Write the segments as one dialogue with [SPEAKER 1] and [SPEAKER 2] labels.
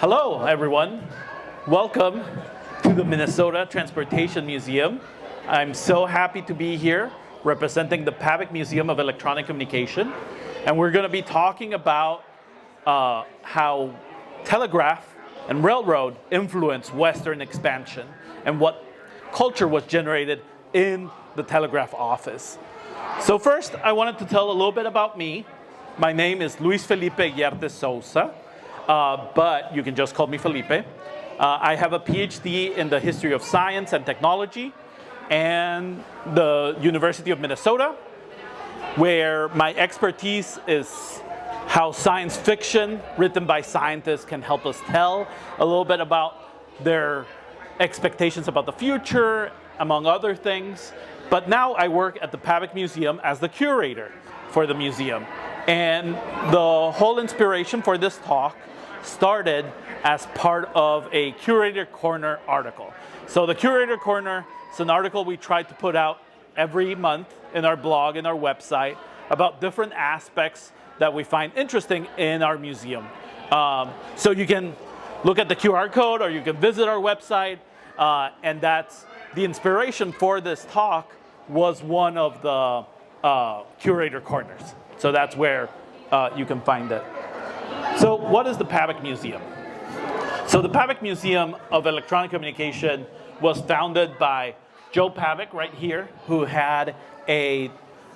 [SPEAKER 1] Hello, everyone. Welcome to the Minnesota Transportation Museum. I'm so happy to be here representing the PH.D. Museum of Electronic Communication. And we're going to be talking about how telegraph and railroad influenced Western expansion and what culture was generated in the telegraph office. So first, I wanted to tell a little bit about me. My name is Felipe Eguiarte Souze. But you can just call me Felipe. I have a PhD in the history of science and technology and the University of Minnesota, where my expertise is how science fiction written by scientists can help us tell a little bit about their expectations about the future, among other things. But now I work at the PH.D. Museum as the curator for the museum. And the whole inspiration for this talk started as part of a Curator Corner article. So the Curator Corner is an article we try to put out every month in our blog and our website about different aspects that we find interesting in our museum. So you can look at the QR code or you can visit our website, and that's the inspiration for this talk was one of the Curator Corners. So that's where you can find it. So what is the PH.D. Museum? So the PH.D. Museum of Electronic Communication was founded by Joe Pavick right here, who had a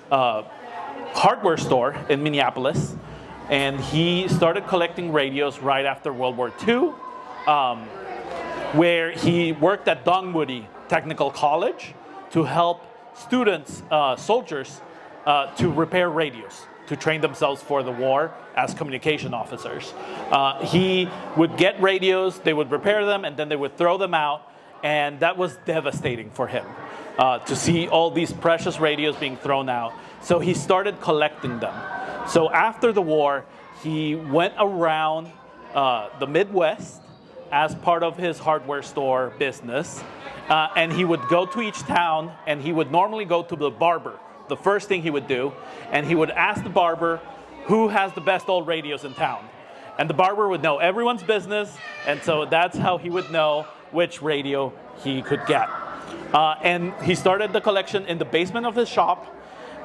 [SPEAKER 1] hardware store in Minneapolis. And he started collecting radios right after World War II, where he worked at Dunwoody Technical College to help students, soldiers, to repair radios, to train themselves for the war as communication officers. He would get radios, they would repair them, and then they would throw them out, and that was devastating for him to see all these precious radios being thrown out. So he started collecting them. So after the war, he went around the Midwest as part of his hardware store business, and he would go to each town, and he would normally go to the barber, the first thing he would do, and he would ask the barber who has the best old radios in town. And the barber would know everyone's business, and so that's how he would know which radio he could get. And he started the collection in the basement of his shop,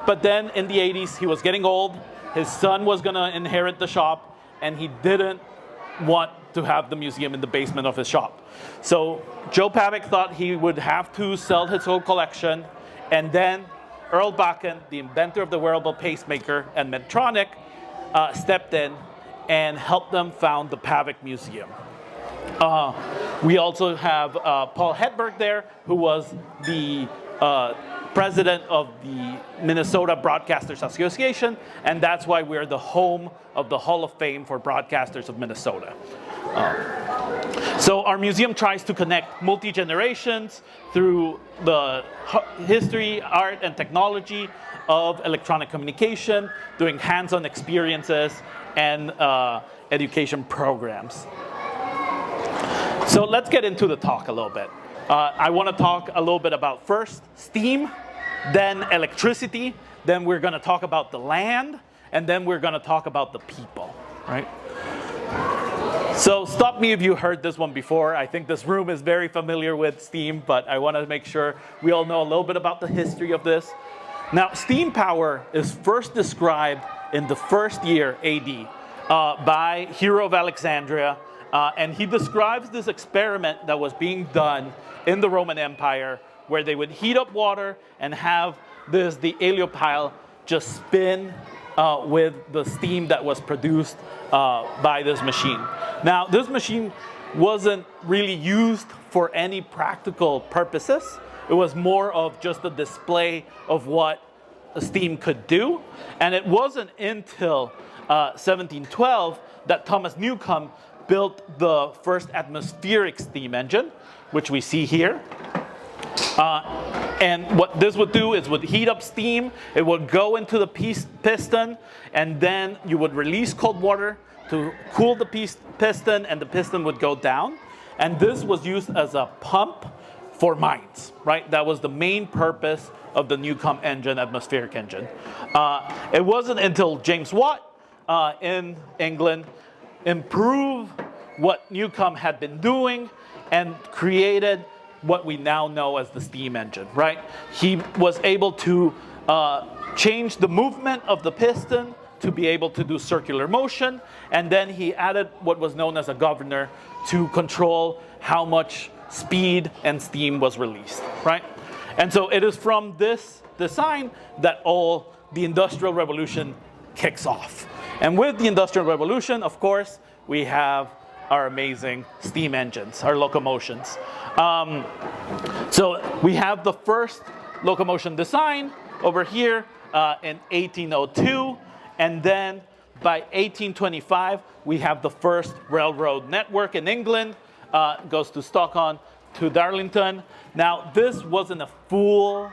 [SPEAKER 1] but then in the 80s, he was getting old, his son was gonna inherit the shop, and he didn't want to have the museum in the basement of his shop. So Joe Pavick thought he would have to sell his whole collection, and then Earl Bakken, the inventor of the wearable pacemaker and Medtronic, stepped in and helped them found the PH.D. Museum. We also have Paul Hedberg there, who was the president of the Minnesota Broadcasters Association, and that's why we're the home of the Hall of Fame for Broadcasters of Minnesota. So our museum tries to connect multi-generations through the history, art, and technology of electronic communication, doing hands-on experiences and education programs. So let's get into the talk a little bit. I want to talk a little bit about first steam, then electricity, then we're going to talk about the land, and then we're going to talk about the people, right? So stop me if you heard this one before. I think this room is very familiar with steam, but I want to make sure we all know a little bit about the history of this. Now, steam power is first described in the first year AD by Hero of Alexandria, and he describes this experiment that was being done in the Roman Empire where they would heat up water and have the heliopile just spin with the steam that was produced by this machine. Now, this machine wasn't really used for any practical purposes. It was more of just a display of what steam could do. And it wasn't until 1712 that Thomas Newcomb built the first atmospheric steam engine, which we see here. And what this would do is would heat up steam, it would go into the piston, and then you would release cold water to cool the piston, and the piston would go down. And this was used as a pump for mines, right? That was the main purpose of the Newcomb engine, atmospheric engine. It wasn't until James Watt in England improved what Newcomb had been doing and created what we now know as the steam engine, right? He was able to change the movement of the piston to be able to do circular motion, and then he added what was known as a governor to control how much speed and steam was released, right? And so it is from this design that all the Industrial Revolution kicks off. And with the Industrial Revolution, of course, we have our amazing steam engines, our locomotions. So we have the first locomotion design over here in 1802, and then by 1825, we have the first railroad network in England. Goes to Stockholm, to Darlington. Now, this wasn't a full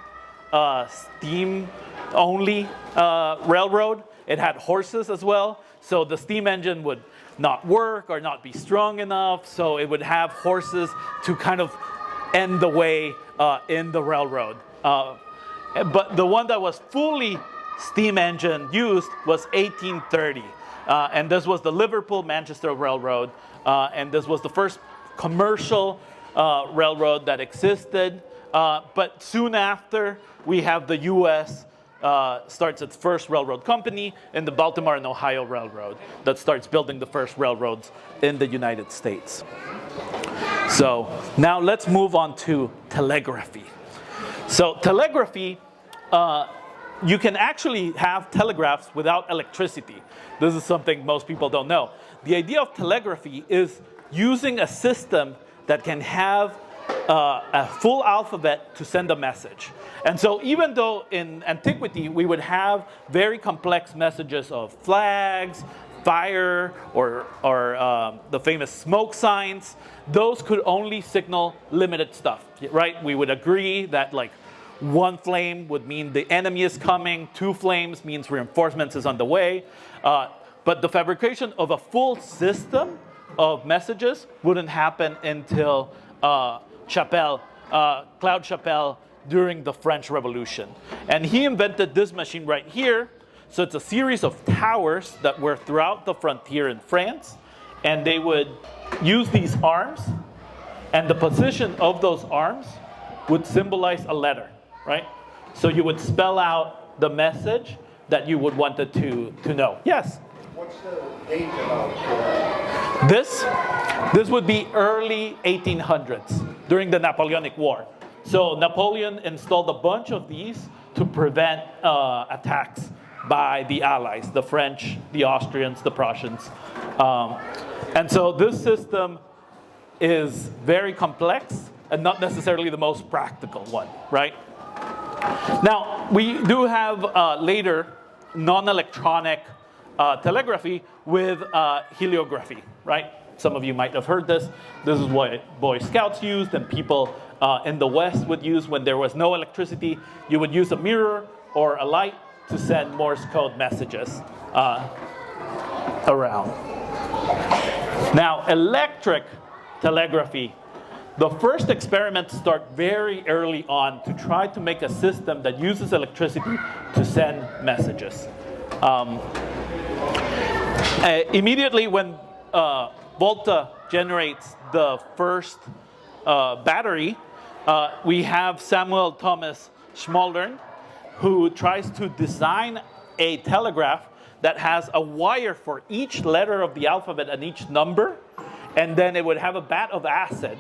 [SPEAKER 1] steam-only railroad. It had horses as well, so the steam engine would not work or not be strong enough, so it would have horses to kind of end the way in the railroad. But the one that was fully steam engine used was 1830, and this was the Liverpool-Manchester Railroad, and this was the first commercial railroad that existed. But soon after, we have the U.S. Starts its first railroad company in the Baltimore and Ohio Railroad that starts building the first railroads in the United States. So now let's move on to telegraphy. So telegraphy, you can actually have telegraphs without electricity. This is something most people don't know. The idea of telegraphy is using a system that can have a full alphabet to send a message. And so even though in antiquity we would have very complex messages of flags, fire, or the famous smoke signs, those could only signal limited stuff, right? We would agree that like one flame would mean the enemy is coming, 2 flames means reinforcements is on the way. But the fabrication of a full system of messages wouldn't happen until Claude Chapelle during the French Revolution. And he invented this machine right here. So it's a series of towers that were throughout the frontier in France. And they would use these arms, and the position of those arms would symbolize a letter, right? So you would spell out the message that you would want it to know. Yes?
[SPEAKER 2] What's the date about?
[SPEAKER 1] This would be early 1800s, during the Napoleonic War. So Napoleon installed a bunch of these to prevent attacks by the Allies, the French, the Austrians, the Prussians. And so this system is very complex and not necessarily the most practical one, right? Now, we do have later non-electronic telegraphy with heliography, right? Some of you might have heard this. This is what Boy Scouts used and people in the West would use when there was no electricity. You would use a mirror or a light to send Morse code messages around. Now, electric telegraphy, the first experiments start very early on to try to make a system that uses electricity to send messages. Immediately when Volta generates the first battery, we have Samuel Thomas Schmoldern, who tries to design a telegraph that has a wire for each letter of the alphabet and each number, and then it would have a vat of acid,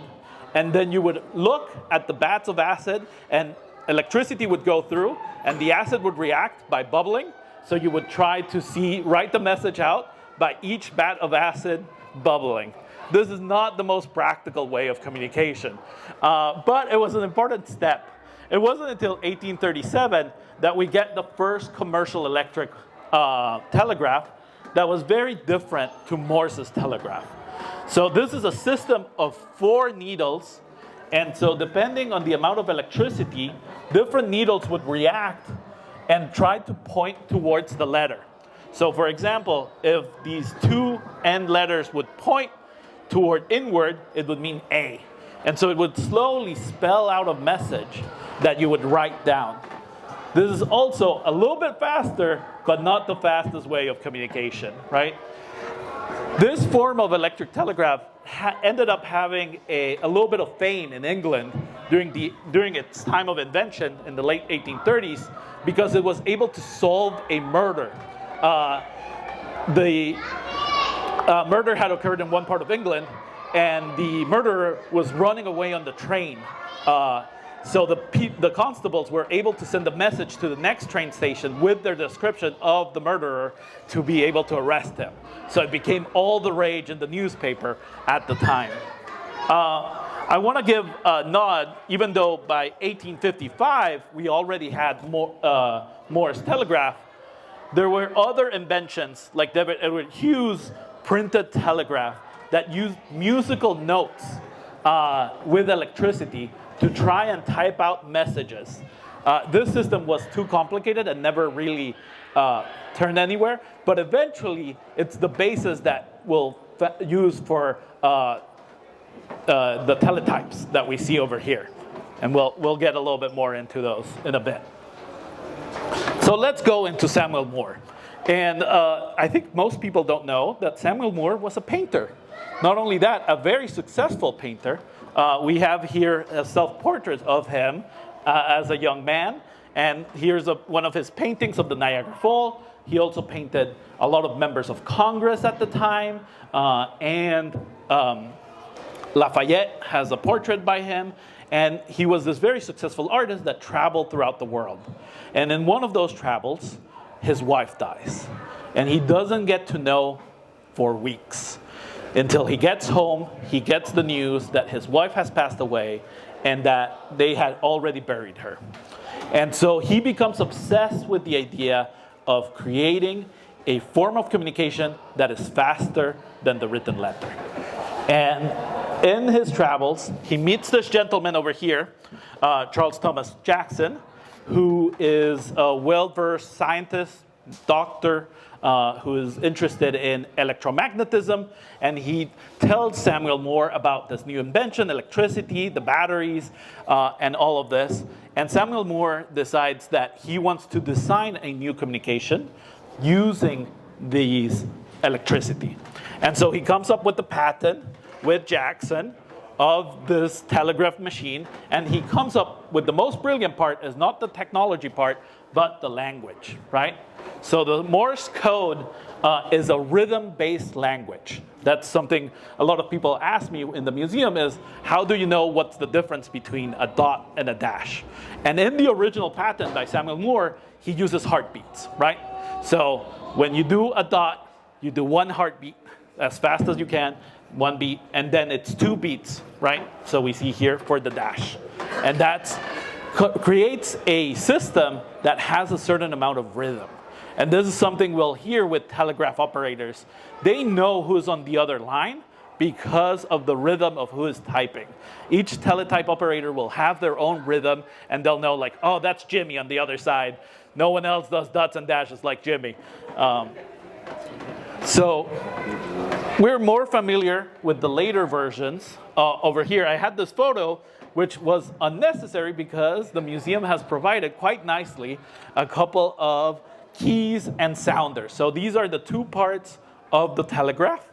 [SPEAKER 1] and then you would look at the vats of acid, and electricity would go through, and the acid would react by bubbling, so you would try to write the message out by each vat of acid bubbling. This is not the most practical way of communication, but it was an important step. It wasn't until 1837 that we get the first commercial electric telegraph that was very different to Morse's telegraph. So this is a system of 4 needles, and so depending on the amount of electricity, different needles would react and try to point towards the letter. So for example, if these 2 end letters would point toward inward, it would mean A. And so it would slowly spell out a message that you would write down. This is also a little bit faster, but not the fastest way of communication, right? This form of electric telegraph ended up having a little bit of fame in England during its time of invention in the late 1830s because it was able to solve a murder. The murder had occurred in one part of England, and the murderer was running away on the train. So the constables were able to send a message to the next train station with their description of the murderer to be able to arrest him. So it became all the rage in the newspaper at the time. I want to give a nod, even though by 1855 we already had Morse telegraph, there were other inventions like David Edward Hughes' printed telegraph that used musical notes with electricity to try and type out messages. This system was too complicated and never really turned anywhere, but eventually it's the basis that we'll use for the teletypes that we see over here. And we'll get a little bit more into those in a bit. So let's go into Samuel Moore. And I think most people don't know that Samuel Moore was a painter. Not only that, a very successful painter. We have here a self-portrait of him as a young man. And here's one of his paintings of the Niagara Falls. He also painted a lot of members of Congress at the time. Lafayette has a portrait by him. And he was this very successful artist that traveled throughout the world. And in one of those travels, his wife dies. And he doesn't get to know for weeks. Until he gets home, he gets the news that his wife has passed away and that they had already buried her. And so he becomes obsessed with the idea of creating a form of communication that is faster than the written letter. And in his travels, he meets this gentleman over here, Charles Thomas Jackson, who is a well-versed scientist, doctor, who is interested in electromagnetism, and he tells Samuel Moore about this new invention, electricity, the batteries, and all of this. And Samuel Moore decides that he wants to design a new communication using these electricity. And so he comes up with the patent with Jackson of this telegraph machine, and he comes up with the most brilliant part is not the technology part, but the language, right? So the Morse code is a rhythm-based language. That's something a lot of people ask me in the museum is, how do you know what's the difference between a dot and a dash? And in the original patent by Samuel Moore, he uses heartbeats, right? So when you do a dot, you do one heartbeat as fast as you can, one beat, and then it's 2 beats, right? So we see here for the dash. And that creates a system that has a certain amount of rhythm. And this is something we'll hear with telegraph operators. They know who's on the other line because of the rhythm of who is typing. Each teletype operator will have their own rhythm, and they'll know like, oh, that's Jimmy on the other side. No one else does dots and dashes like Jimmy. So we're more familiar with the later versions. Over here, I had this photo, which was unnecessary because the museum has provided quite nicely a couple of keys and sounders. So these are the 2 parts of the telegraph.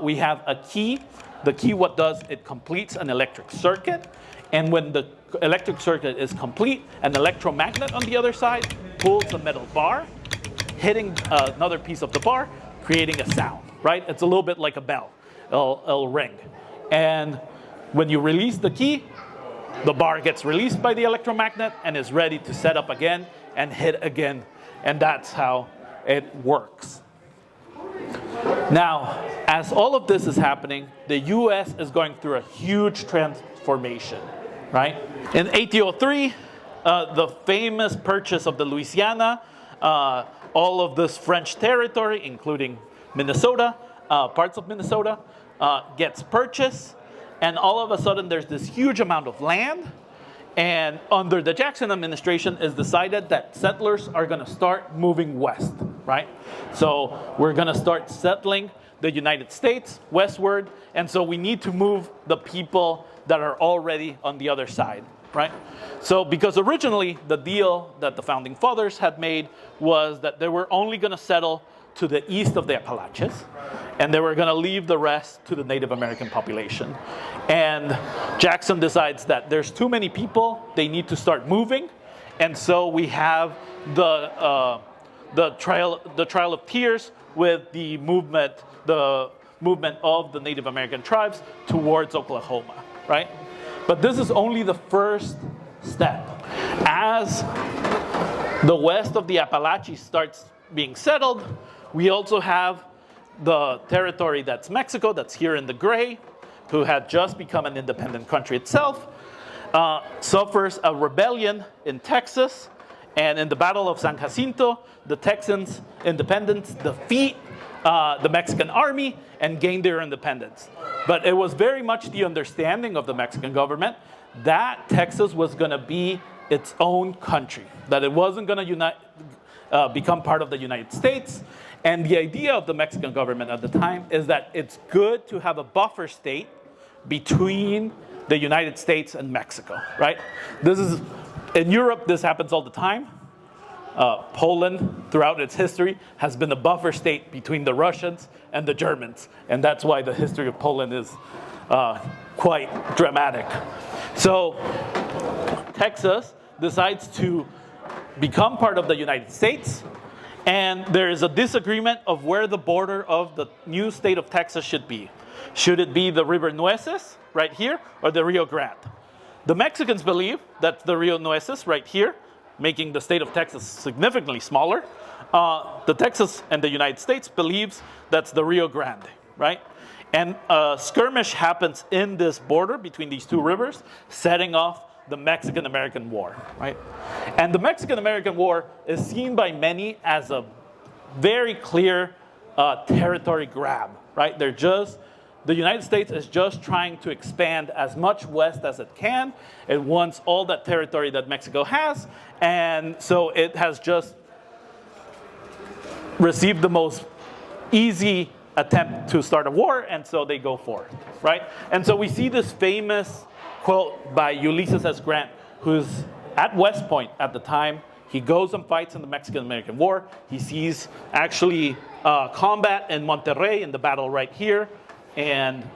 [SPEAKER 1] We have a key. The key, what does, it completes an electric circuit. And when the electric circuit is complete, an electromagnet on the other side pulls a metal bar, hitting another piece of the bar, creating a sound, right? It's a little bit like a bell. It'll ring. And when you release the key, the bar gets released by the electromagnet and is ready to set up again and hit again. And that's how it works. Now, as all of this is happening, the US is going through a huge transformation, right? In 1803, the famous purchase of the Louisiana, all of this French territory, including Minnesota, parts of Minnesota, gets purchased. And all of a sudden, there's this huge amount of land. And under the Jackson administration, it's decided that settlers are going to start moving west, right? So we're going to start settling the United States westward. And so we need to move the people that are already on the other side, right? So because originally the deal that the founding fathers had made was that they were only going to settle to the east of the Appalachians, and they were going to leave the rest to the Native American population. And Jackson decides that there's too many people, they need to start moving, and so we have the Trail of Tears with the movement of the Native American tribes towards Oklahoma, right? But this is only the first step. As the west of the Appalachians starts being settled, we also have the territory that's Mexico, that's here in the gray, who had just become an independent country itself, suffers a rebellion in Texas, and in the Battle of San Jacinto, the Texans' independents defeat the Mexican army and gain their independence. But it was very much the understanding of the Mexican government that Texas was going to be its own country, that it wasn't going to become part of the United States. And the idea of the Mexican government at the time is that it's good to have a buffer state between the United States and Mexico, right? In Europe, this happens all the time. Poland, throughout its history, has been a buffer state between the Russians and the Germans. And that's why the history of Poland is quite dramatic. So Texas decides to become part of the United States. And there is a disagreement of where the border of the new state of Texas should be. Should it be the River Nueces, right here, or the Rio Grande? The Mexicans believe that the Rio Nueces, right here, making the state of Texas significantly smaller. The Texas and the United States believes that's the Rio Grande, right? And a skirmish happens in this border between these two rivers, setting off the Mexican-American War, right? And the Mexican-American War is seen by many as a very clear territory grab, right? The United States is just trying to expand as much west as it can. It wants all that territory that Mexico has, and so it has just received the most easy attempt to start a war, and so they go for it, right? And so we see this famous quote by Ulysses S. Grant, who's at West Point at the time. He goes and fights in the Mexican-American War. He sees actually combat in Monterrey in the battle right here. And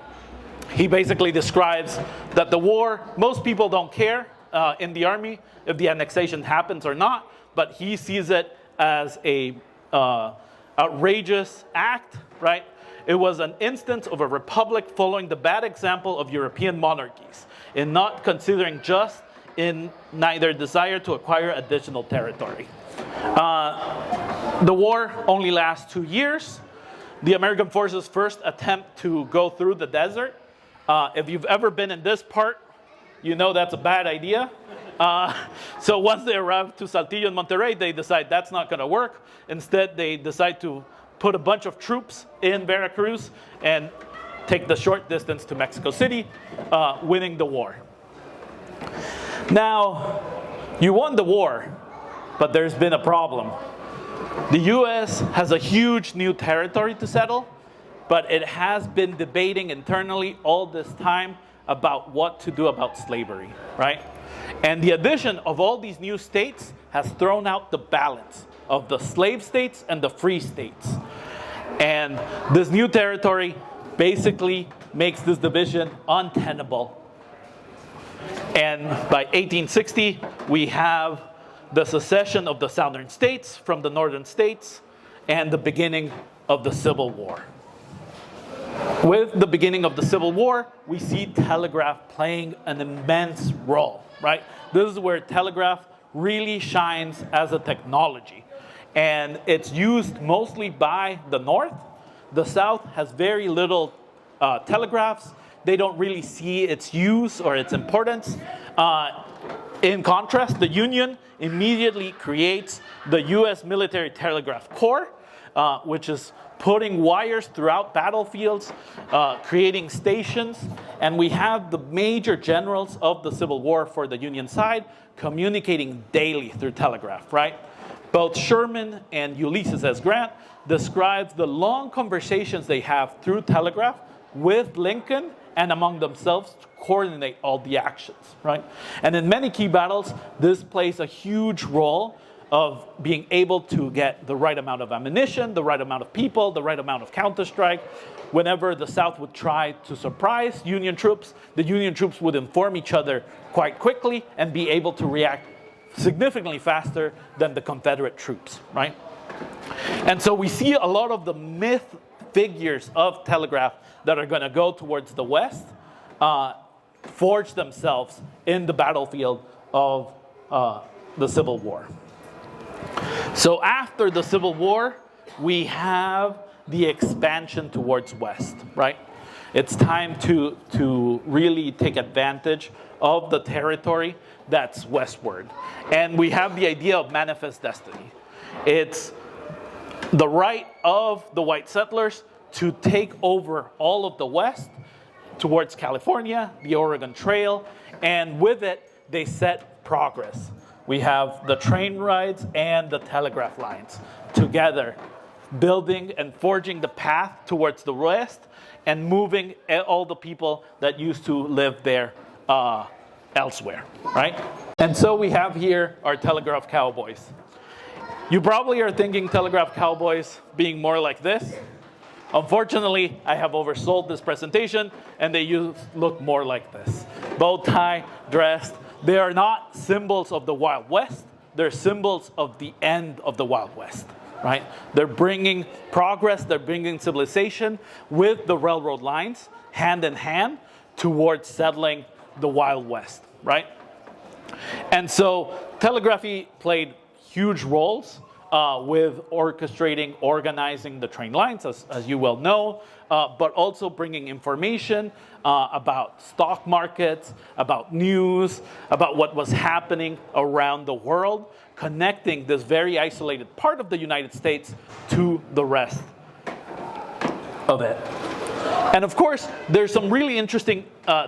[SPEAKER 1] he basically describes that the war, most people don't care in the army if the annexation happens or not, but he sees it as a outrageous act, right? It was an instance of a republic following the bad example of European monarchies in not considering just in neither desire to acquire additional territory. The war only lasts 2 years. The American forces first attempt to go through the desert. If you've ever been in this part, you know that's a bad idea. So once they arrive to Saltillo and Monterrey, they decide that's not going to work. Instead, they decide to put a bunch of troops in Veracruz and take the short distance to Mexico City, winning the war. Now, you won the war, but there's been a problem. The U.S. has a huge new territory to settle, but it has been debating internally all this time about what to do about slavery, right? And the addition of all these new states has thrown out the balance of the slave states and the free states. And this new territory basically makes this division untenable. And by 1860, we have the secession of the southern states from the northern states and the beginning of the Civil War. With the beginning of the Civil War, we see telegraph playing an immense role, right? This is where telegraph really shines as a technology. And it's used mostly by the North. The South has very little telegraphs. They don't really see its use or its importance. In contrast, the Union immediately creates the U.S. Military Telegraph Corps, which is putting wires throughout battlefields, creating stations, and we have the major generals of the Civil War for the Union side communicating daily through telegraph, right? Both Sherman and Ulysses S. Grant describes the long conversations they have through telegraph with Lincoln and among themselves to coordinate all the actions, right? And in many key battles, this plays a huge role of being able to get the right amount of ammunition, the right amount of people, the right amount of counterstrike. Whenever the South would try to surprise Union troops, the Union troops would inform each other quite quickly and be able to react significantly faster than the Confederate troops, right? And so we see a lot of the myth figures of telegraph that are going to go towards the West forge themselves in the battlefield of the Civil War. So after the Civil War, we have the expansion towards West, right? It's time to really take advantage of the territory that's westward. And we have the idea of manifest destiny. It's the right of the white settlers to take over all of the West towards California, the Oregon Trail, and with it, they set progress. We have the train rides and the telegraph lines together, building and forging the path towards the West and moving all the people that used to live there elsewhere, right? And so we have here our Telegraph Cowboys. You probably are thinking Telegraph Cowboys being more like this. Unfortunately, I have oversold this presentation, and they look more like this. Bow tie, dressed. They are not symbols of the Wild West. They're symbols of the end of the Wild West, right? They're bringing progress, they're bringing civilization with the railroad lines, hand in hand, towards settling the Wild West, right? And so telegraphy played huge roles with orchestrating, organizing the train lines, as you well know, but also bringing information about stock markets, about news, about what was happening around the world, connecting this very isolated part of the United States to the rest of it. And of course, there's some really interesting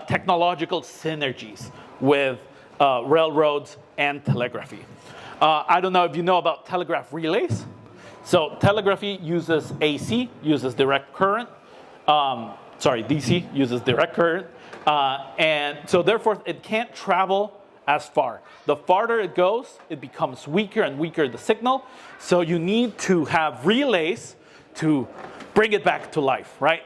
[SPEAKER 1] technological synergies with railroads and telegraphy. I don't know if you know about telegraph relays. So telegraphy uses AC, uses direct current. DC uses direct current. And so therefore, it can't travel as far. The farther it goes, it becomes weaker and weaker, the signal. So you need to have relays to bring it back to life, right?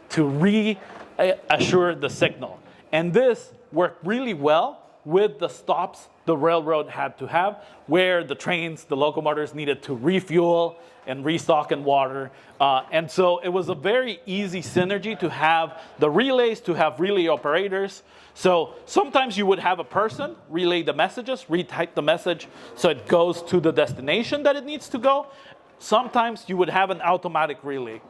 [SPEAKER 1] To reassure the signal. And this worked really well with the stops the railroad had to have, where the trains, the locomotives needed to refuel and restock in water. And so it was a very easy synergy to have the relays, to have relay operators. So sometimes you would have a person relay the messages, retype the message so it goes to the destination that it needs to go. Sometimes you would have an automatic relay.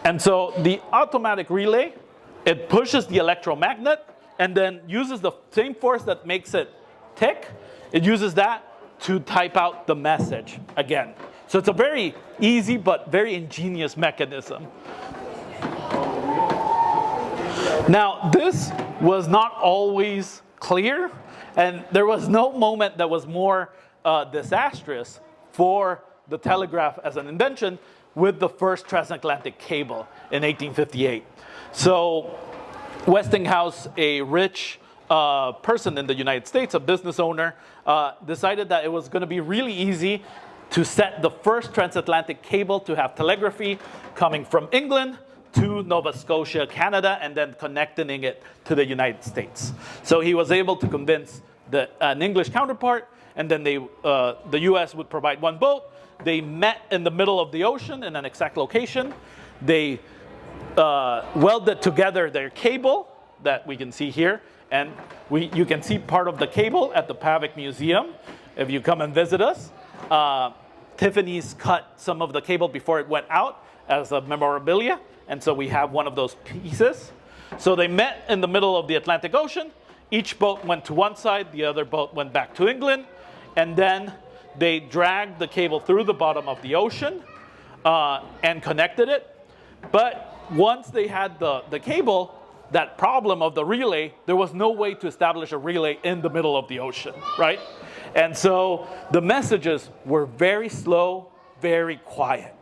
[SPEAKER 1] And so the automatic relay, it pushes the electromagnet and then uses the same force that makes it tick. It uses that to type out the message again. So it's a very easy but very ingenious mechanism. Now, this was not always clear, and there was no moment that was more disastrous for the telegraph as an invention with the first transatlantic cable in 1858. So Westinghouse, a rich person in the United States, a business owner, decided that it was going to be really easy to set the first transatlantic cable to have telegraphy coming from England to Nova Scotia, Canada, and then connecting it to the United States. So he was able to convince an English counterpart, and then the US would provide one boat. They met in the middle of the ocean in an exact location. They welded together their cable that we can see here, and you can see part of the cable at the PH.D. Museum if you come and visit us. Tiffany's cut some of the cable before it went out as a memorabilia, and so we have one of those pieces. So they met in the middle of the Atlantic Ocean. Each boat went to one side, the other boat went back to England, and then they dragged the cable through the bottom of the ocean and connected it. But once they had the cable, that problem of the relay, there was no way to establish a relay in the middle of the ocean, right? And so the messages were very slow, very quiet.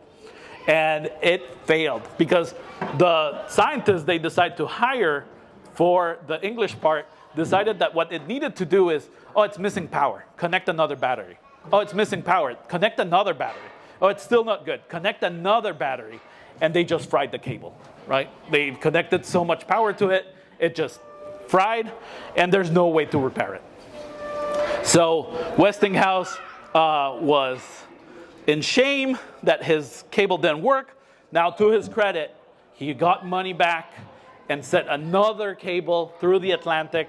[SPEAKER 1] And it failed because the scientists they decided to hire for the English part decided that what it needed to do is, oh, it's missing power, connect another battery. Oh, it's missing power. Connect another battery. Oh, it's still not good. Connect another battery. And they just fried the cable, right? They connected so much power to it, it just fried, and there's no way to repair it. So Westinghouse was in shame that his cable didn't work. Now, to his credit, he got money back and sent another cable through the Atlantic.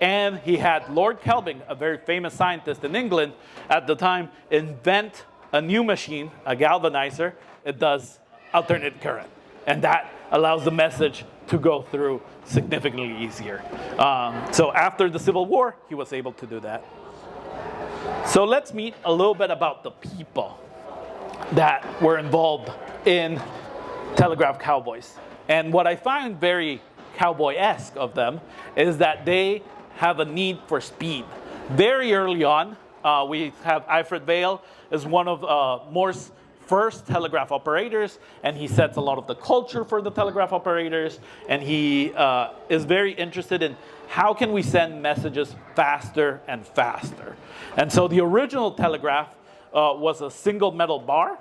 [SPEAKER 1] And he had Lord Kelvin, a very famous scientist in England at the time, invent a new machine, a galvanizer. It does alternate current. And that allows the message to go through significantly easier. So after the Civil War, he was able to do that. So let's meet a little bit about the people that were involved in Telegraph Cowboys. And what I find very cowboy-esque of them is that they have a need for speed. Very early on, we have Alfred Vail as one of Moore's first telegraph operators, and he sets a lot of the culture for the telegraph operators, and he is very interested in how can we send messages faster and faster. And so the original telegraph was a single metal bar,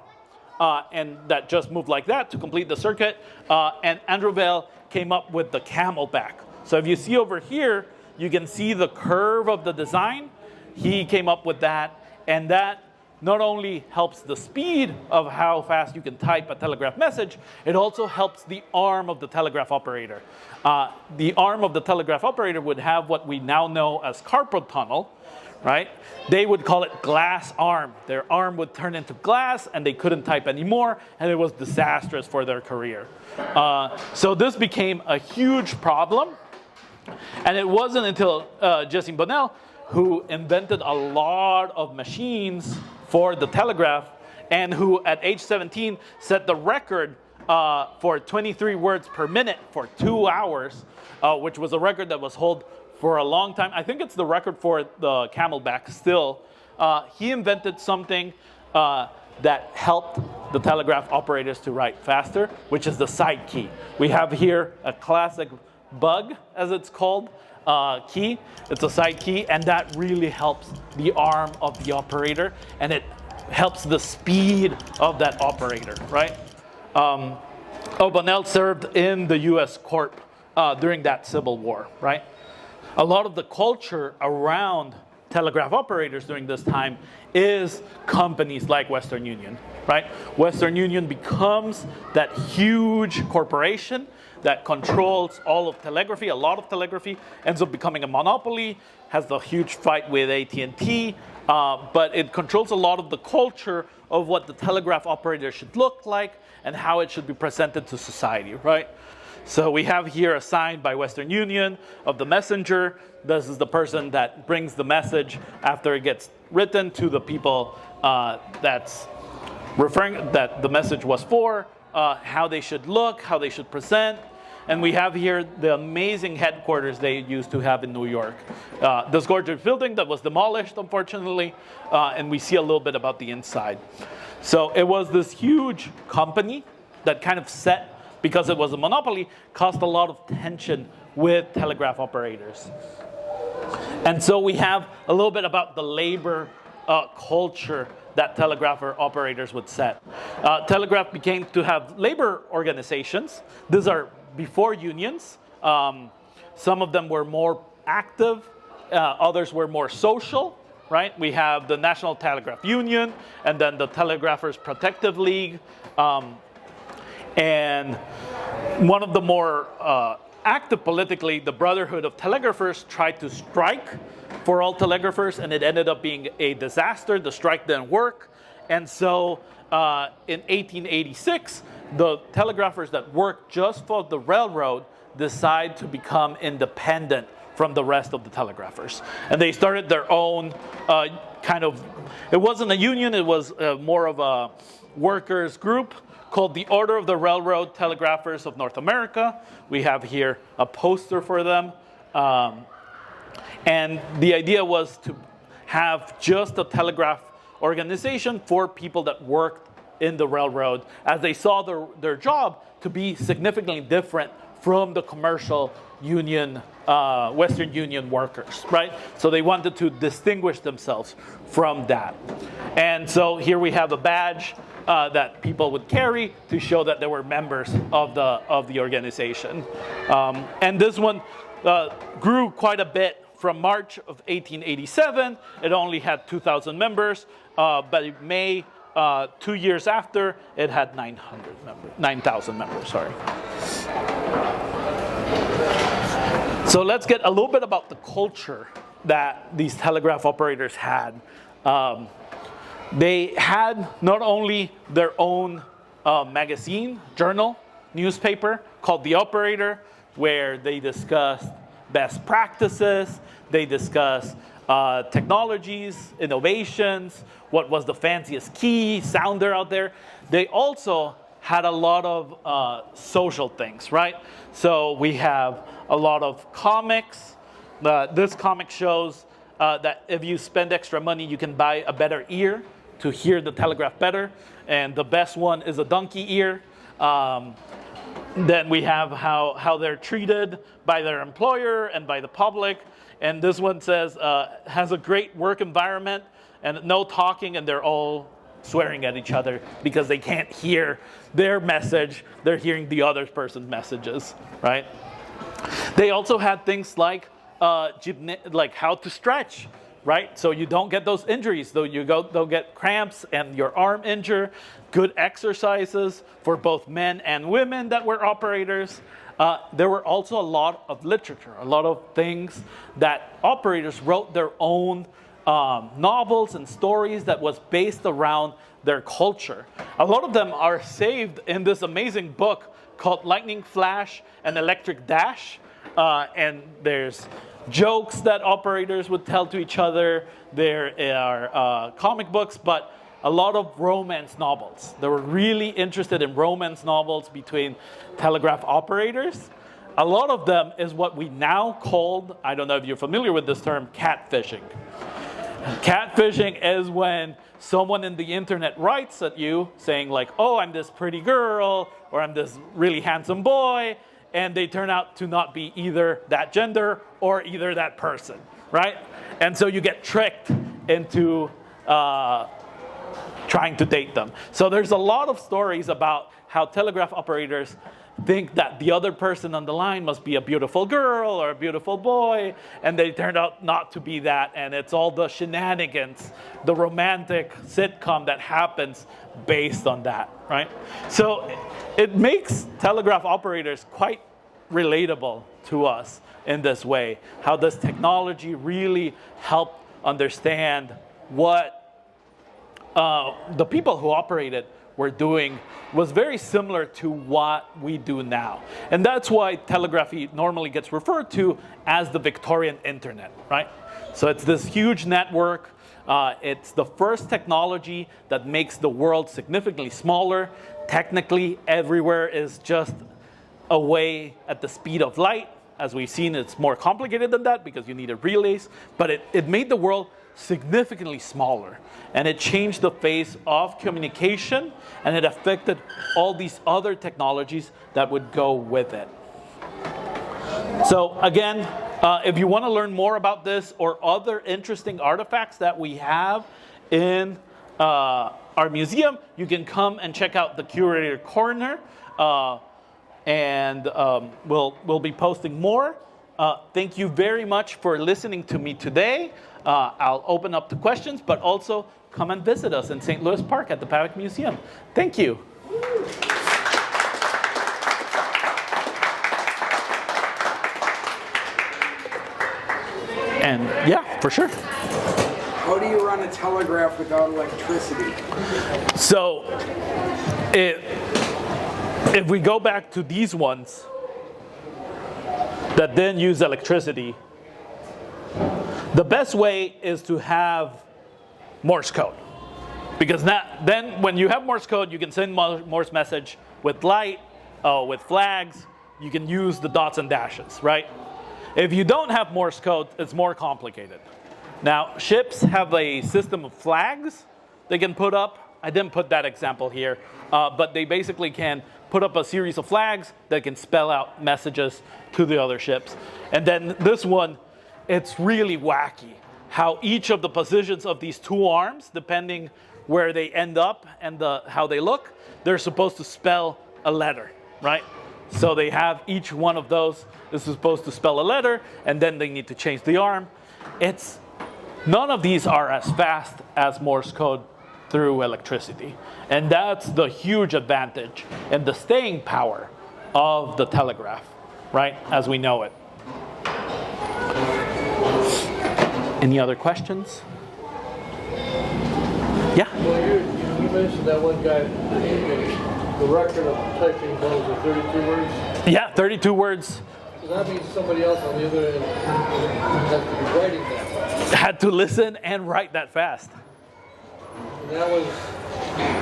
[SPEAKER 1] and that just moved like that to complete the circuit, and Andrew Vail came up with the camelback. So if you see over here, you can see the curve of the design. He came up with that, and that not only helps the speed of how fast you can type a telegraph message, it also helps the arm of the telegraph operator. The arm of the telegraph operator would have what we now know as carpal tunnel, right? They would call it glass arm. Their arm would turn into glass, and they couldn't type anymore, and it was disastrous for their career. So this became a huge problem. And it wasn't until Jesse Bonnell, who invented a lot of machines for the telegraph, and who at age 17 set the record for 23 words per minute for 2 hours, which was a record that was held for a long time. I think it's the record for the camelback still. He invented something that helped the telegraph operators to write faster, which is the side key. We have here a classic bug, as it's called, key. It's a side key, and that really helps the arm of the operator, and it helps the speed of that operator, right? Bonnell served in the U.S. Corp during that Civil War, right? A lot of the culture around telegraph operators during this time is companies like Western Union, right? Western Union becomes that huge corporation that controls all of telegraphy. A lot of telegraphy ends up becoming a monopoly, has the huge fight with AT&T, but it controls a lot of the culture of what the telegraph operator should look like and how it should be presented to society, right? So we have here a sign by Western Union of the messenger. This is the person that brings the message after it gets written to the people that's referring that the message was for, how they should look, how they should present. And we have here the amazing headquarters they used to have in New York. This gorgeous building that was demolished, unfortunately, and we see a little bit about the inside. So it was this huge company that kind of set, because it was a monopoly, caused a lot of tension with telegraph operators. And so we have a little bit about the labor culture that telegraph operators would set. Telegraph became to have labor organizations. These are before unions. Some of them were more active, others were more social, right? We have the National Telegraph Union, and then the Telegraphers Protective League. And one of the more active politically, the Brotherhood of Telegraphers tried to strike for all telegraphers, and it ended up being a disaster. The strike didn't work. And so in 1886, the telegraphers that worked just for the railroad decide to become independent from the rest of the telegraphers. And they started their own kind of, it wasn't a union, it was more of a workers group called the Order of the Railroad Telegraphers of North America. We have here a poster for them. And the idea was to have just a telegraph organization for people that worked in the railroad, as they saw their job to be significantly different from the commercial Western Union workers, right? So they wanted to distinguish themselves from that. And so here we have a badge that people would carry to show that they were members of the organization. And this one grew quite a bit. From March of 1887, it only had 2,000 members, but in May, 2 years after, it had 9,000 members, sorry. So let's get a little bit about the culture that these telegraph operators had. They had not only their own magazine, journal, newspaper called The Operator, where they discussed best practices, they discussed technologies, innovations, what was the fanciest key, sounder out there. They also had a lot of social things, right? So we have a lot of comics. This comic shows that if you spend extra money, you can buy a better ear to hear the telegraph better. And the best one is a donkey ear. Then we have how they're treated by their employer and by the public. And this one says, has a great work environment and no talking, and they're all swearing at each other because they can't hear their message. They're hearing the other person's messages, right? They also had things like how to stretch, right? So you don't get those injuries, though you don't get cramps and your arm injure. Good exercises for both men and women that were operators. There were also a lot of literature, a lot of things that operators wrote their own novels and stories that was based around their culture. A lot of them are saved in this amazing book called Lightning Flash and Electric Dash. And there's jokes that operators would tell to each other. There are comic books, but a lot of romance novels. They were really interested in romance novels between telegraph operators. A lot of them is what we now call, I don't know if you're familiar with this term, catfishing. Catfishing is when someone in the internet writes at you saying like, oh, I'm this pretty girl, or I'm this really handsome boy, and they turn out to not be either that gender or either that person, right? And so you get tricked into trying to date them. So there's a lot of stories about how telegraph operators think that the other person on the line must be a beautiful girl or a beautiful boy, and they turned out not to be that, and it's all the shenanigans, the romantic sitcom that happens based on that, right? So it makes telegraph operators quite relatable to us in this way, how this technology really helped understand what the people who operated were doing was very similar to what we do now. And that's why telegraphy normally gets referred to as the Victorian internet, right? So it's this huge network. It's the first technology that makes the world significantly smaller. Technically, everywhere is just away at the speed of light. As we've seen, it's more complicated than that because you needed relays, but it made the world significantly smaller, and it changed the face of communication, and it affected all these other technologies that would go with it. So again, if you want to learn more about this or other interesting artifacts that we have in our museum, you can come and check out the Curator Corner, and we'll be posting more. Thank you very much for listening to me today. I'll open up to questions, but also come and visit us in St. Louis Park at the PH.D. Museum. Thank you. And yeah, for sure.
[SPEAKER 3] How do you run a telegraph without electricity?
[SPEAKER 1] So if we go back to these ones that then use electricity, the best way is to have Morse code. Because then when you have Morse code, you can send Morse message with light, with flags. You can use the dots and dashes, right? If you don't have Morse code, it's more complicated. Now, ships have a system of flags they can put up I didn't put that example here, but they basically can put up a series of flags that can spell out messages to the other ships. And then this one, it's really wacky how each of the positions of these two arms, depending where they end up and how they look, they're supposed to spell a letter, right? So they have each one of those is supposed to spell a letter, and then they need to change the arm. None of these are as fast as Morse code through electricity. And that's the huge advantage and the staying power of the telegraph, right, as we know it. Any other questions? Yeah?
[SPEAKER 2] Well, you mentioned that one guy, the record of typing was 32 words.
[SPEAKER 1] Yeah, 32 words.
[SPEAKER 2] So that means somebody else on the other end has to be writing that.
[SPEAKER 1] Had to listen and write that fast.
[SPEAKER 2] And that was,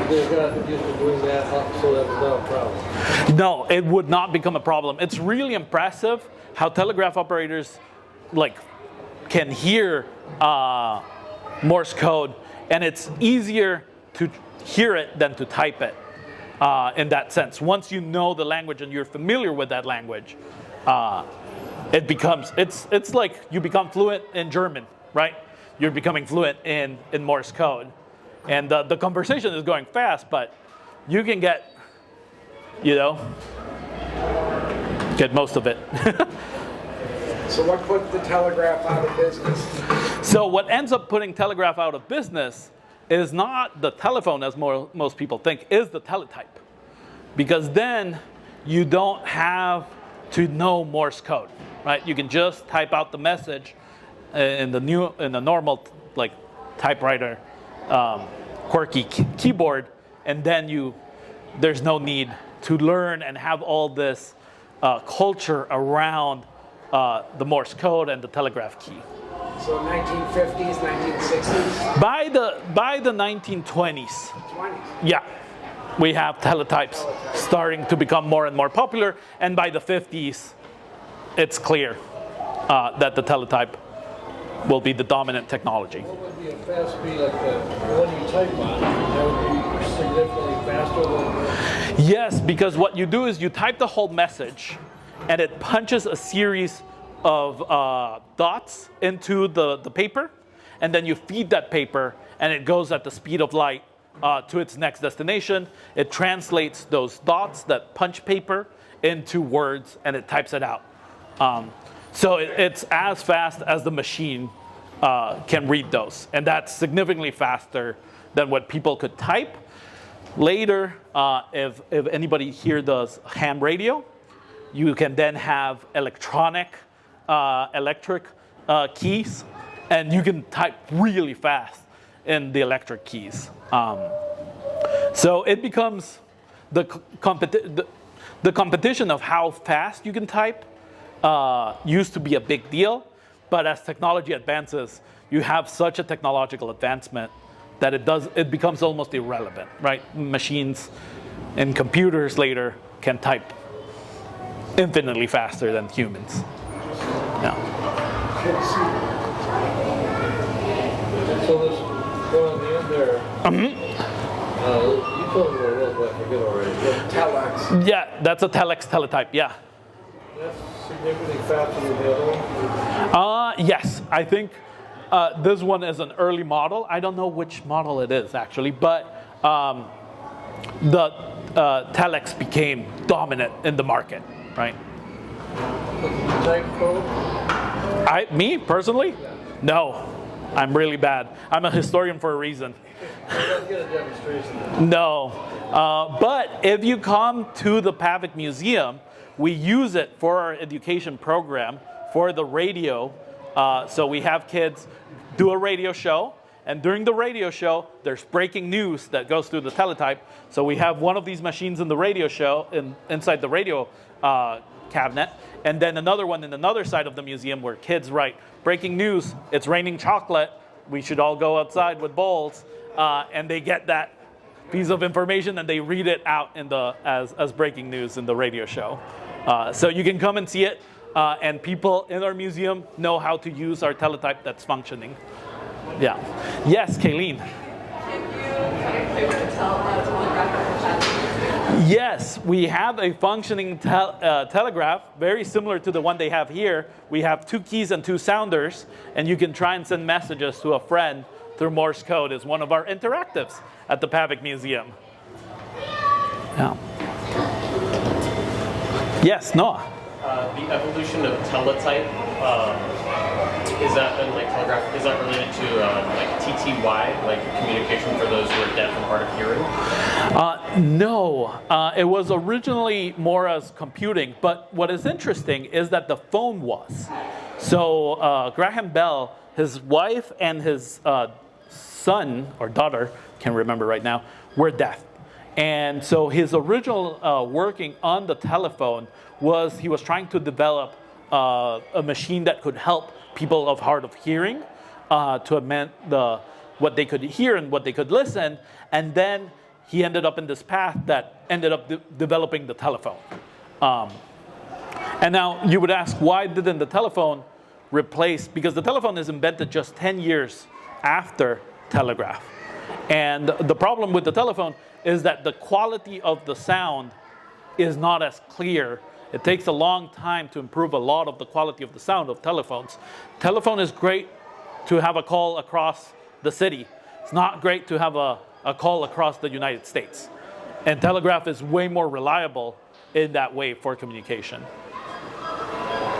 [SPEAKER 2] they're going to have to use for doing that, so that was not a problem.
[SPEAKER 1] No, it would not become a problem. It's really impressive how telegraph operators can hear Morse code, and it's easier to hear it than to type it in that sense. Once you know the language and you're familiar with that language, it's like you become fluent in German, right? You're becoming fluent in Morse code. And the conversation is going fast, but you can get most of it.
[SPEAKER 3] So what put the telegraph out of business?
[SPEAKER 1] So what ends up putting telegraph out of business is not the telephone, as most people think, is the teletype. Because then you don't have to know Morse code, right? You can just type out the message in the normal typewriter quirky keyboard, and then there's no need to learn and have all this culture around the Morse code and the telegraph key.
[SPEAKER 3] So 1950s, 1960s?
[SPEAKER 1] By the 1920s,
[SPEAKER 3] 20s?
[SPEAKER 1] yeah, we have teletypes starting to become more and more popular, and by the 50s, it's clear that the teletype will be the dominant technology.
[SPEAKER 2] What would be a fast speed like the one you type on? That would be significantly faster than...
[SPEAKER 1] Yes, because what you do is you type the whole message, and it punches a series of dots into the paper, and then you feed that paper, and it goes at the speed of light to its next destination. It translates those dots that punch paper into words, and it types it out. So it's as fast as the machine can read those, and that's significantly faster than what people could type. Later, if anybody here does ham radio, you can then have electric keys, and you can type really fast in the electric keys. So it becomes the competition of how fast you can type used to be a big deal, but as technology advances, you have such a technological advancement that it becomes almost irrelevant, right? Machines and computers later can type infinitely faster than humans. Yeah.
[SPEAKER 2] So this one on the end there, you told me what it was, but I forget already.
[SPEAKER 3] Telex.
[SPEAKER 1] Yeah, that's a telex teletype, yeah.
[SPEAKER 2] That's significantly faster than the other one?
[SPEAKER 1] Yes, I think this one is an early model. I don't know which model it is actually, but the telex became dominant in the market, right?
[SPEAKER 2] Type code?
[SPEAKER 1] Me personally? No, I'm really bad. I'm a historian for a reason.
[SPEAKER 2] Let's get a demonstration.
[SPEAKER 1] No, but if you come to the PAVIC Museum, we use it for our education program for the radio. So we have kids do a radio show, and during the radio show, there's breaking news that goes through the teletype. So we have one of these machines in the radio show, inside the radio cabinet, and then another one in another side of the museum where kids write breaking news, it's raining chocolate, we should all go outside with bowls, and they get that piece of information and they read it out as breaking news in the radio show. So you can come and see it, and people in our museum know how to use our teletype that's functioning. Yeah. Yes, Kayleen. Yes, we have a functioning telegraph, very similar to the one they have here. We have 2 keys and 2 sounders, and you can try and send messages to a friend through Morse code. Is one of our interactives at the Pavic Museum. Yeah. Yes, Noah.
[SPEAKER 4] The evolution of teletype, is that like telegraph? Is that related to like TTY, like communication for those who are deaf and hard of hearing?
[SPEAKER 1] No, it was originally more as computing. But what is interesting is that the phone was. So Graham Bell, his wife, and his son or daughter, can't remember right now, were deaf. And so his original working on the telephone was he was trying to develop a machine that could help people of hard of hearing to amend what they could hear and what they could listen. And then he ended up in this path that ended up developing the telephone. And now you would ask, why didn't the telephone replace? Because the telephone is invented just 10 years after telegraph. And the problem with the telephone is that the quality of the sound is not as clear. It takes a long time to improve a lot of the quality of the sound of telephones. Telephone is great to have a call across the city. It's not great to have a call across the United States. And telegraph is way more reliable in that way for communication.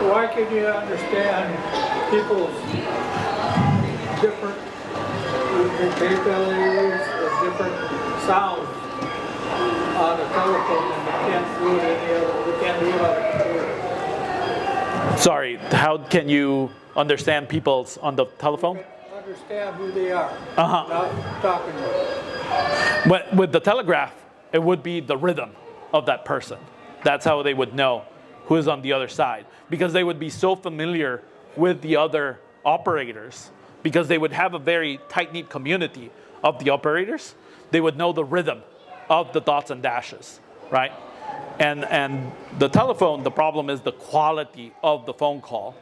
[SPEAKER 2] Why can you understand people's different vocabularies or different sounds on a telephone and we can't do it any other? We can't do it on a computer.
[SPEAKER 1] Sorry, how can you understand people's on the telephone?
[SPEAKER 2] Understand who they are.
[SPEAKER 1] Uh-huh.
[SPEAKER 2] Not talking to them.
[SPEAKER 1] But with the telegraph, it would be the rhythm of that person. That's how they would know who is on the other side, because they would be so familiar with the other operators, because they would have a very tight-knit community of the operators. They would know the rhythm of the dots and dashes, right? And the telephone, the problem is the quality of the phone call.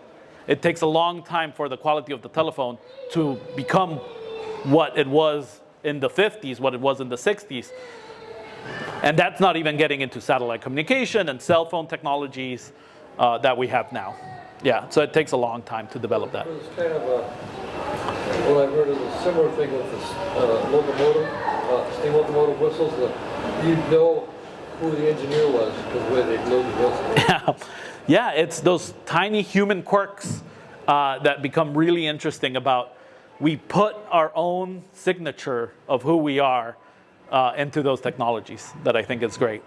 [SPEAKER 1] It takes a long time for the quality of the telephone to become what it was in the 50s, what it was in the 60s. And that's not even getting into satellite communication and cell phone technologies that we have now. Yeah, so it takes a long time to develop that.
[SPEAKER 2] It's kind of what I've heard is a similar thing with this locomotive, steam locomotive whistles. You know who the engineer was because the way they blew the whistle.
[SPEAKER 1] Yeah, it's those tiny human quirks that become really interesting about we put our own signature of who we are into those technologies that I think is great.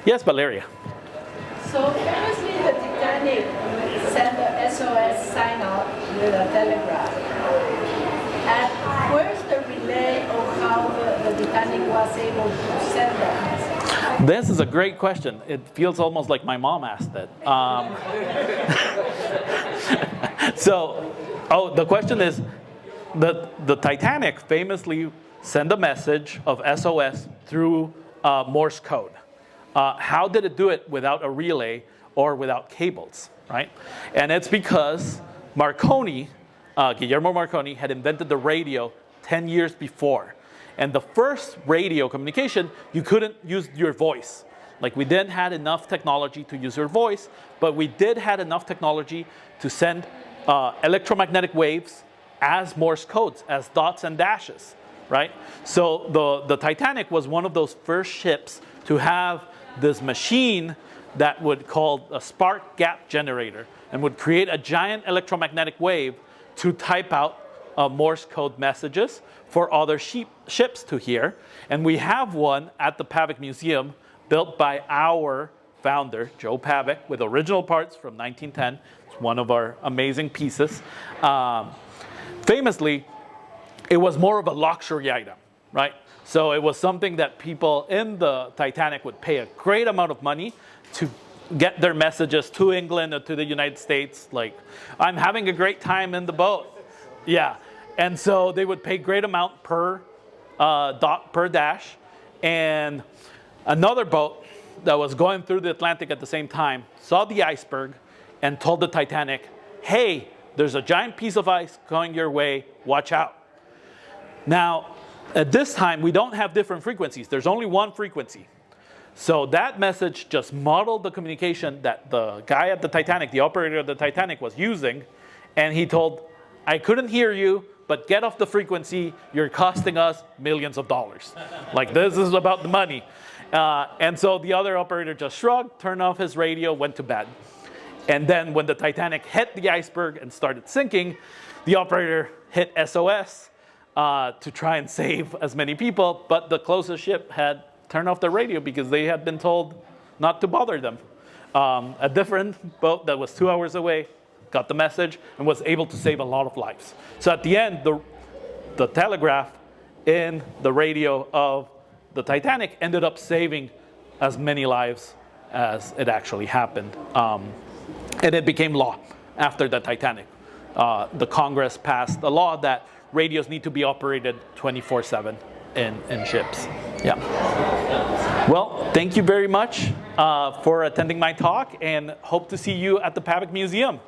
[SPEAKER 1] Yes, Valeria.
[SPEAKER 5] So famously the Titanic sent the SOS sign out with a telegraph. And where's the relay of how the Titanic was able to send that message?
[SPEAKER 1] This is a great question. It feels almost like my mom asked it. The question is, the Titanic famously sent a message of SOS through Morse code. How did it do it without a relay or without cables, right? And it's because Marconi, Guillermo Marconi, had invented the radio 10 years before. And the first radio communication, you couldn't use your voice. Like we didn't have enough technology to use your voice, but we did have enough technology to send electromagnetic waves as Morse codes, as dots and dashes, right? So the Titanic was one of those first ships to have this machine that would call a spark gap generator and would create a giant electromagnetic wave to type out Morse code messages for other ships to hear. And we have one at the Pavic Museum built by our founder, Joe Pavic, with original parts from 1910. It's one of our amazing pieces. Famously, it was more of a luxury item, right? So it was something that people in the Titanic would pay a great amount of money to get their messages to England or to the United States. Like, I'm having a great time in the boat. Yeah. And so they would pay great amount per dot, per dash. And another boat that was going through the Atlantic at the same time saw the iceberg and told the Titanic, hey, there's a giant piece of ice going your way, watch out. Now, At this time, we don't have different frequencies. There's only one frequency. So that message just modeled the communication that the guy at the Titanic, the operator of the Titanic, was using. And he told, I couldn't hear you, but get off the frequency. You're costing us millions of dollars. Like, this is about the money. And so the other operator just shrugged, turned off his radio, went to bed. And then when the Titanic hit the iceberg and started sinking, the operator hit SOS to try and save as many people. But the closest ship had turned off the radio because they had been told not to bother them. A different boat that was 2 hours away got the message and was able to save a lot of lives. So at the end, the telegraph in the radio of the Titanic ended up saving as many lives as it actually happened. And it became law after the Titanic. The Congress passed a law that radios need to be operated 24/7 in ships. Yeah. Well, thank you very much for attending my talk, and hope to see you at the PAVIC Museum.